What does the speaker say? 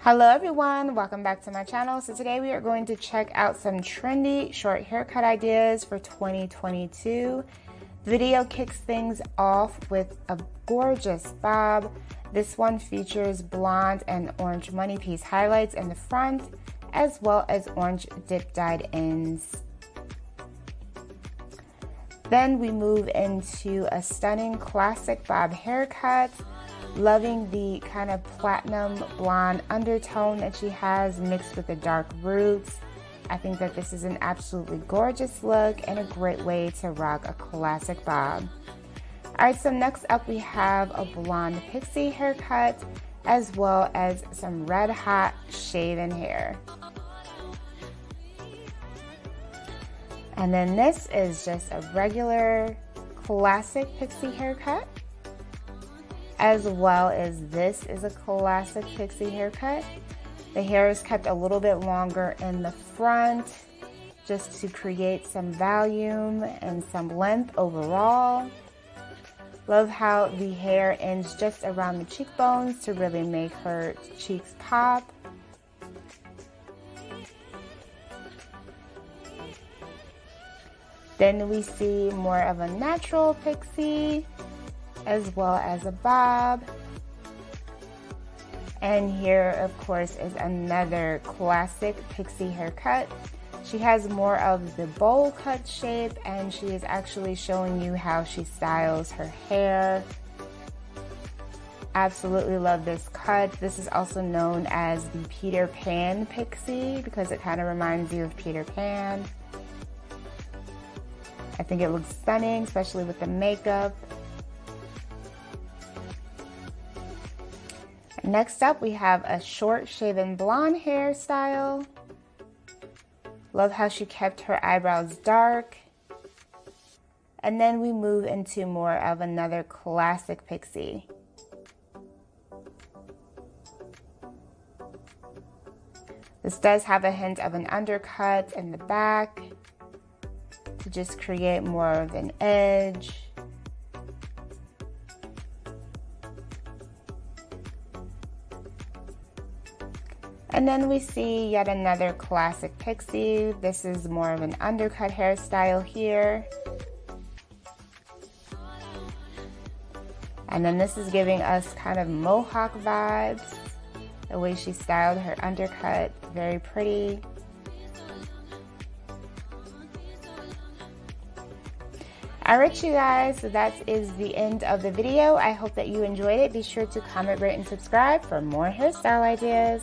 Hello everyone, welcome back to my channel. So today we are going to check out some trendy short haircut ideas for 2022. The video kicks things off with a gorgeous bob. This one features blonde and orange money piece highlights in the front, as well as orange dip dyed ends. Then we move into a stunning classic bob haircut. Loving the kind of platinum blonde undertone that she has mixed with the dark roots. I think that this is an absolutely gorgeous look and a great way to rock a classic bob. Alright, so next up we have a blonde pixie haircut as well as some red hot shaven hair. And then this is just a regular classic pixie haircut. As well as this is a classic pixie haircut. The hair is kept a little bit longer in the front just to create some volume and some length overall. Love how the hair ends just around the cheekbones to really make her cheeks pop. Then we see more of a natural pixie, as well as a bob. And here, of course, is another classic pixie haircut. She has more of the bowl cut shape, and she is actually showing you how she styles her hair. Absolutely love this cut. This is also known as the Peter Pan pixie because it kind of reminds you of Peter Pan. I think it looks stunning, especially with the makeup. Next up, we have a short shaven blonde hairstyle. Love how she kept her eyebrows dark. And then we move into more of another classic pixie. This does have a hint of an undercut in the back to just create more of an edge. And then we see yet another classic pixie. This is more of an undercut hairstyle here. And then this is giving us kind of mohawk vibes. The way she styled her undercut, very pretty. Alright you guys, so that is the end of the video. I hope that you enjoyed it. Be sure to comment, rate, and subscribe for more hairstyle ideas.